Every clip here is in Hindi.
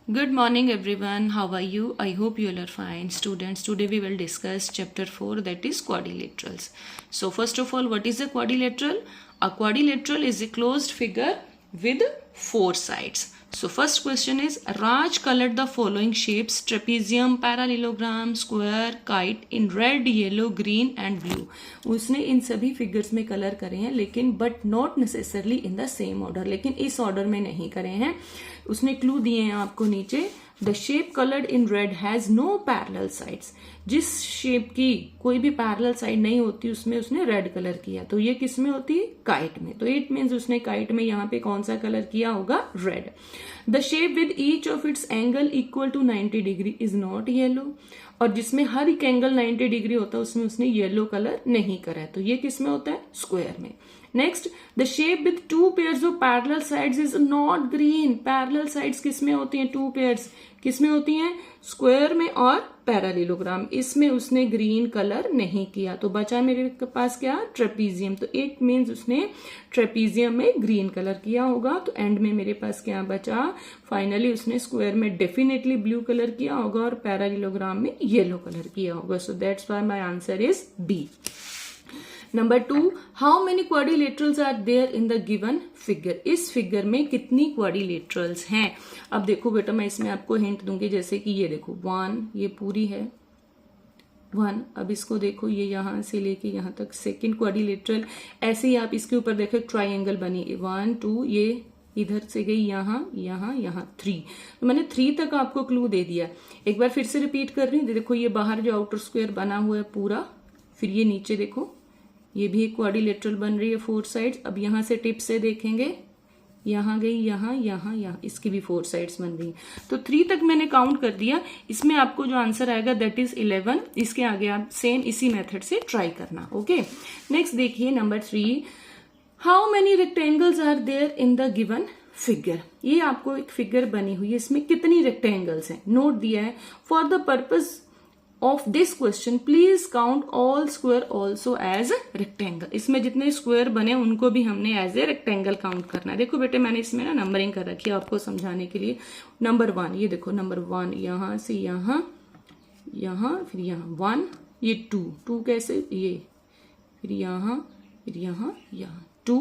Good morning everyone. How are you? I hope you all are fine. Students, today we will discuss chapter 4, that is quadrilaterals. So first of all, what is a quadrilateral? A quadrilateral is a closed figure with 4 sides. So first question is, Raj colored the following shapes: trapezium, parallelogram, square, kite in red, yellow, green and blue. उसने इन सभी फिगर्स में कलर करे हैं, लेकिन but not necessarily in the same order, लेकिन इस ऑर्डर में नहीं करे हैं. उसने क्लू दिए हैं आपको नीचे. The shape coloured in red has no parallel sides. जिस शेप की कोई भी पैरेलल साइड नहीं होती उसमें उसने रेड कलर किया. तो ये किस में होती है? काइट में. तो इट मीन्स उसने काइट में यहाँ पे कौन सा कलर किया होगा? Red. The shape with each of its angle equal to 90 degree is not yellow. और जिसमें हर एक एंगल 90 डिग्री होता है उसमें उसने येलो कलर नहीं करा है. तो ये किस में होता है? स्क्वायर में. Next, the shape with 2 pairs of parallel sides is not green. Parallel sides किसमें होती हैं? 2 पेयर्स किसमें होती हैं? स्क्वायर में और पैरेललोग्राम. इसमें उसने ग्रीन कलर नहीं किया. तो बचा मेरे पास क्या? ट्रेपीजियम. तो इट मीन्स उसने ट्रेपीजियम में ग्रीन कलर किया होगा. तो एंड में मेरे पास क्या बचा? फाइनली उसने स्क्वायर में डेफिनेटली ब्लू कलर किया होगा और पैरेललोग्राम में येलो कलर किया होगा. So that's why my answer is B. Number 2, how many quadrilaterals are there in the given figure. इस फिगर में कितनी क्वाड्रिलेटरल्स हैं? अब देखो बेटा, मैं इसमें आपको हिंट दूंगी. जैसे कि ये देखो 1, ये पूरी है 1. अब इसको देखो, ये यहां से लेके यहां तक सेकंड क्वाड्रिलेटरल. ऐसे ही आप इसके ऊपर देखो ट्राइंगल बनी 1 2, ये इधर से गई यहां यहां यहां 3. तो मैंने 3 तक आपको क्लू दे दिया. एक बार फिर से रिपीट कर रही हूँ. देखो ये बाहर जो आउटर स्क्वायर बना हुआ है पूरा, फिर ये नीचे देखो ये भी एक क्वाड्रिलेटरल बन रही है 4 साइड्स. अब यहां से टिप से देखेंगे, यहां गई यहां यहां यहां, इसकी भी 4 साइड्स बन रही. तो 3 तक मैंने काउंट कर दिया. इसमें आपको जो आंसर आएगा दैट इज 11. इसके आगे आप सेम इसी मेथड से ट्राई करना. ओके, नेक्स्ट देखिए number 3, how many rectangles are there in the given figure. ये आपको एक फिगर बनी हुई है, इसमें कितनी रेक्टेंगल्स हैं नोट दिया है. For the purpose of this question please count all square also as rectangle. इसमें जितने स्क्वायर बने उनको भी हमने एज ए रेक्टेंगल काउंट करना है. देखो बेटे, मैंने इसमें ना नंबरिंग कर रखी है आपको समझाने के लिए. नंबर 1, ये देखो नंबर 1 यहां से यहां यहां फिर यहां 1, ये 2 कैसे, ये फिर यहां यहां 2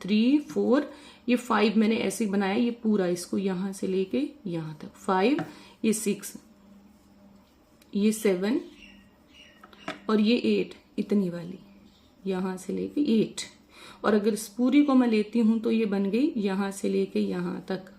3 4, ये 5 मैंने ऐसे बनाया. ये पूरा इसको यहां से लेके यहां तक 5, ये 6, ये 7 और ये 8, इतनी वाली यहां से लेके 8. और अगर इस पूरी को मैं लेती हूं तो ये बन गई यहां से लेके यहां तक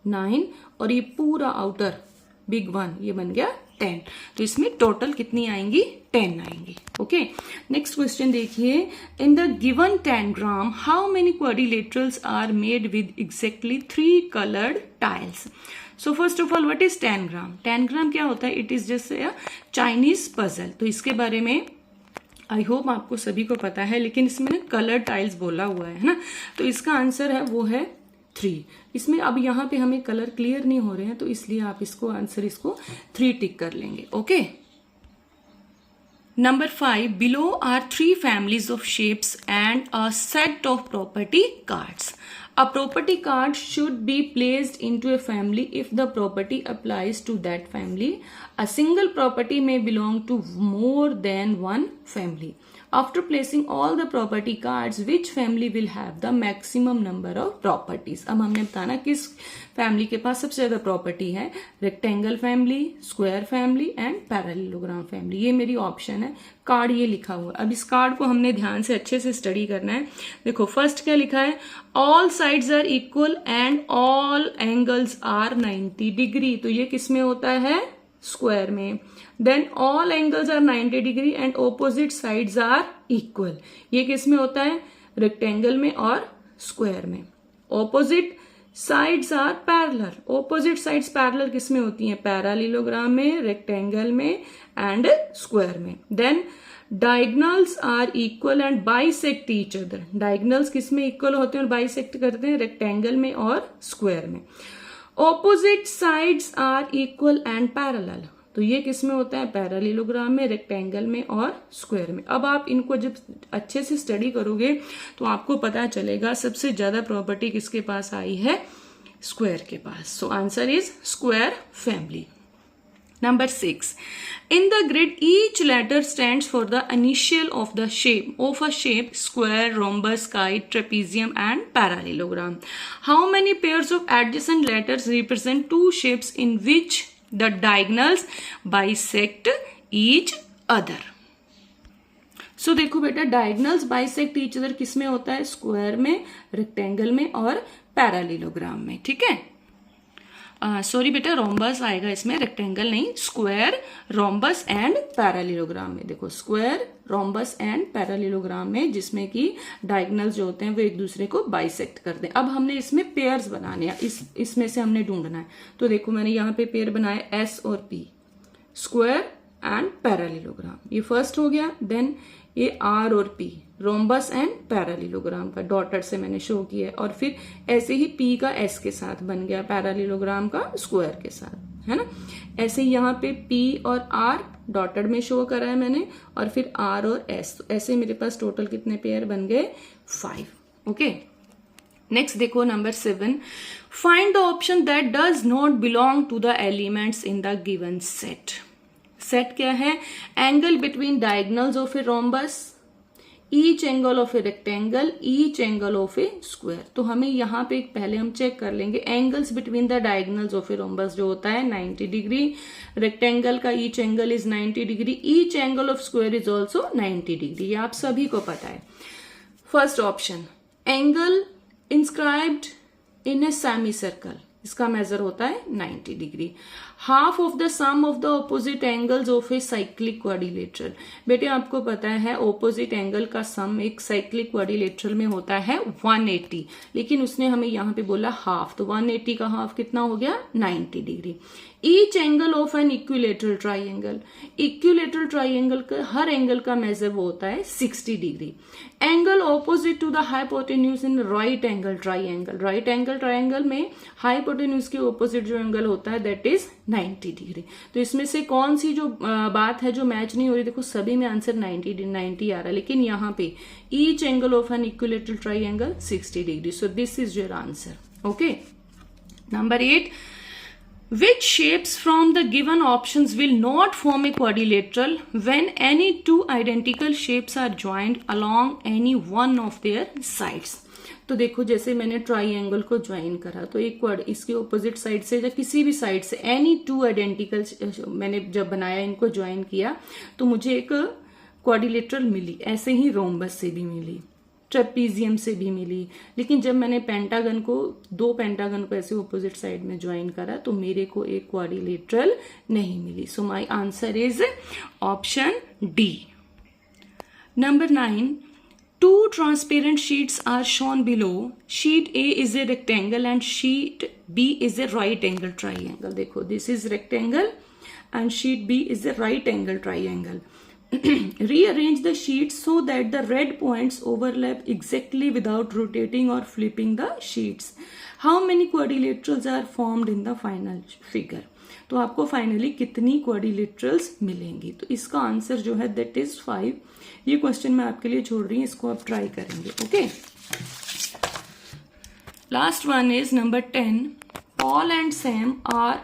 9. और ये पूरा आउटर बिग 1 ये बन गया 10. तो इसमें टोटल कितनी आएंगी? 10 आएंगी. ओके, नेक्स्ट क्वेश्चन देखिए. In the given tangram how many quadrilaterals are made with exactly 3 coloured tiles. So first of all, what is tangram? Tangram क्या होता है? It is just a Chinese puzzle. तो इसके बारे में आई होप आपको सभी को पता है, लेकिन इसमें ना कलर टाइल्स बोला हुआ है ना. तो इसका आंसर है वो है 3. इसमें अब यहाँ पे हमें कलर क्लियर नहीं हो रहे हैं, तो इसलिए आप इसको आंसर इसको 3 टिक कर लेंगे. Okay, Number 5, below are 3 families of shapes and a set of property cards. A property card should be placed into a family if the property applies to that family. A single property may belong to more than one family. After placing all the property cards, which family will have the maximum number of properties? अब हमने बताना किस फैमिली के पास सबसे ज्यादा प्रॉपर्टी है. Rectangle family, square family and parallelogram family. ये मेरी ऑप्शन है. कार्ड ये लिखा हुआ. अब इस कार्ड को हमने ध्यान से अच्छे से स्टडी करना है. देखो फर्स्ट क्या लिखा है? All sides are equal and all angles are 90 degree. तो ये किस में होता है? स्क्वायर में. Then all angles are 90 degree and opposite sides are equal. ये किस में होता है? रेक्टेंगल में और स्क्वायर में. Opposite sides are parallel. Opposite sides parallel किस में होती हैं? पैरेललोग्राम में, रेक्टेंगल में एंड स्क्वायर में. Then diagonals are equal and bisect each other. Diagonals किस में इक्वल होते हैं और बाइसेक्ट करते हैं? रेक्टेंगल में और स्क्वायर में. Opposite sides are equal and parallel. तो ये किस में होता है? पैरेललोग्राम में, रेक्टेंगल में और स्क्वायर में. अब आप इनको जब अच्छे से स्टडी करोगे तो आपको पता चलेगा सबसे ज्यादा प्रॉपर्टी किसके पास आई है? स्क्वायर के पास. So answer is square family. Number 6. In the grid, each letter stands for the initial of the shape of a shape: square, rhombus, kite, trapezium, and parallelogram. How many pairs of adjacent letters represent two shapes in which the diagonals bisect each other? So देखो बेटा, डायगनल्स बाइसेक्ट ईच अदर किस में होता है? स्क्वायर में, रेक्टेंगल में और पैरालेलोग्राम में. ठीक है, सॉरी बेटा, रोम्बस आएगा इसमें, रेक्टेंगल नहीं. स्क्वायर, रोम्बस एंड पैरालेलोग्राम में. देखो, स्क्वायर, रोम्बस एंड पैरालेलोग्राम में, जिसमें कि डायगोनल्स जो होते हैं वो एक दूसरे को बाइसेक्ट करते हैं. अब हमने इसमें पेयर्स बनाने हैं, इसमें से हमने ढूंढना है. तो देखो, मैंने यहाँ पे पेयर बनाए एस और पी, स्क्वायर एंड पैरालेलोग्राम. ये फर्स्ट हो गया. देन ये आर और पी, रोम्बस एंड पैरालेलोग्राम का डॉटेड से मैंने शो किया है. और फिर ऐसे ही पी का एस के साथ बन गया, पैरालेलोग्राम का स्क्वायर के साथ, है ना. ऐसे ही यहाँ पे पी और आर डॉटेड में शो करा है मैंने, और फिर आर और एस. तो ऐसे मेरे पास टोटल कितने पेयर बन गए? 5. ओके, नेक्स्ट देखो, number 7. Find the option that does not belong to the elements in the given set. Set क्या है? Angle between diagonals of a rhombus, each angle of a rectangle, each angle of a square. तो हमें यहाँ पे पहले हम चेक कर लेंगे. Angles between the diagonals of a rhombus जो होता है 90 डिग्री, रेक्टेंगल का each angle is 90 degree, each angle of square is also 90 degree. ये आप सभी को पता है. First option, angle inscribed in a semi circle, इसका मेजर होता है 90 degree. Half of the sum of the opposite angles of a cyclic quadrilateral. बेटे आपको पता है ऑपोजिट एंगल का सम एक साइक्लिक क्वाड्रिलेटरल में होता है 180, लेकिन उसने हमें यहाँ पे बोला हाफ, तो 180 का हाफ कितना हो गया? 90 degree. Each angle of an equilateral triangle, equilateral triangle का हर एंगल का मेजर वो होता है 60 degree. Angle opposite to the hypotenuse in right angle triangle, right angle triangle में हाइपोटेन्यूज के ऑपोजिट जो एंगल होता है दैट इज 90 डिग्री. तो इसमें से कौन सी जो बात है जो मैच नहीं हो रही? देखो, सभी में आंसर 90 आ रहा है, लेकिन यहाँ पे each angle of an equilateral triangle 60 degree. So this is your answer. Okay, number 8. Which shapes from the given options will not form a quadrilateral when any two identical shapes are joined along any one of their sides? तो देखो, जैसे मैंने ट्राइंगल को ज्वाइन करा, तो एक इसके ऑपोजिट साइड से या किसी भी साइड से एनी टू आइडेंटिकल मैंने जब बनाया, इनको ज्वाइन किया, तो मुझे एक क्वाड्रिलेटरल मिली. ऐसे ही रोम्बस से भी मिली, ट्रेपीजियम से भी मिली. लेकिन जब मैंने पेंटागन को, दो पेंटागन को ऐसे ऑपोजिट साइड में ज्वाइन करा, तो मेरे को एक क्वाड्रिलेटरल नहीं मिली. So my answer is option D. Number 9. Two transparent sheets are shown below. Sheet A is a rectangle and sheet B is a right angle triangle. देखो, this is rectangle and sheet B is a right angle triangle. Rearrange the sheets so that the red points overlap exactly without rotating or flipping the sheets. How many quadrilaterals are formed in the final figure? तो आपको फाइनली कितनी क्वाड्रिलेटरल्स मिलेंगी? तो इसका आंसर जो है दैट इज 5. ये क्वेश्चन मैं आपके लिए छोड़ रही हूँ, इसको आप ट्राई करेंगे. Okay, last one is number 10. Paul and Sam are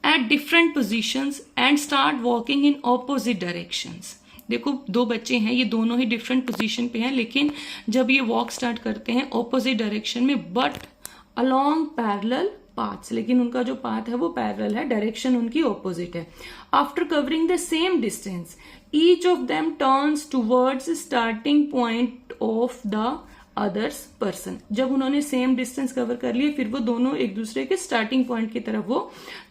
at different positions and start walking in opposite directions. देखो, दो बच्चे हैं, ये दोनों ही डिफरेंट पोजीशन पे हैं, लेकिन जब ये वॉक स्टार्ट करते हैं ऑपोजिट डायरेक्शन में, बट अलोंग पैरेलल पाथ्स, लेकिन उनका जो पाथ है वो पैरेलल है, डायरेक्शन उनकी ऑपोजिट है. After covering the same distance, each of them turns towards starting point of the others person. जब उन्होंने सेम डिस्टेंस कवर कर लिए, फिर वो दोनों एक दूसरे के स्टार्टिंग पॉइंट की तरफ वो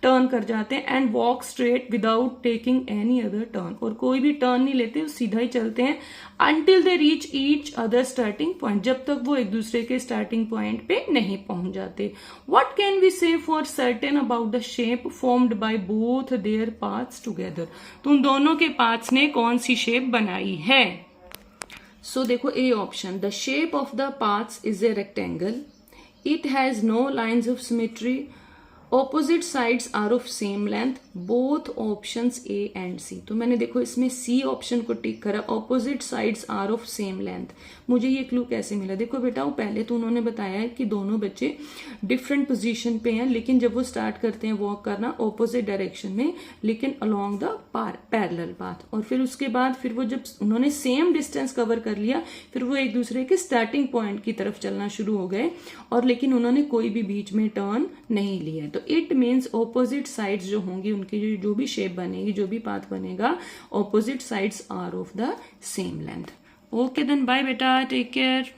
टर्न कर जाते हैं. And walk straight without taking any other turn, और कोई भी टर्न नहीं लेते, सीधा ही चलते हैं. Until they reach each other starting point, जब तक वो एक दूसरे के स्टार्टिंग पॉइंट पे नहीं पहुंच जाते. What can we say for certain about the shape formed by both their paths together? तो उन दोनों के पाथ्स ने कौन सी शेप बनाई है? सो देखो, A option, the shape of the paths is a rectangle. It has no lines of symmetry opposite sides are of same length, both options A and C. तो मैंने देखो इसमें सी ऑप्शन को टिक करा, opposite sides are of same length. मुझे ये क्लू कैसे मिला? देखो बेटा, वो पहले तो उन्होंने बताया है कि दोनों बच्चे डिफरेंट पोजीशन पे हैं, लेकिन जब वो स्टार्ट करते हैं वॉक करना ऑपोजिट डायरेक्शन में, लेकिन अलोंग द पैरेलल पाथ। और फिर उसके बाद फिर वो जब उन्होंने सेम डिस्टेंस कवर कर लिया, फिर वो एक दूसरे के स्टार्टिंग पॉइंट की तरफ चलना शुरू हो गए, और लेकिन उन्होंने कोई भी बीच में टर्न नहीं लिया। तो इट मीन्स ऑपोजिट साइड्स जो होंगी, उनकी जो भी शेप बनेगी, जो भी पाथ बनेगा, opposite sides are of the same length. Okay then, bye बेटा, टेक केयर।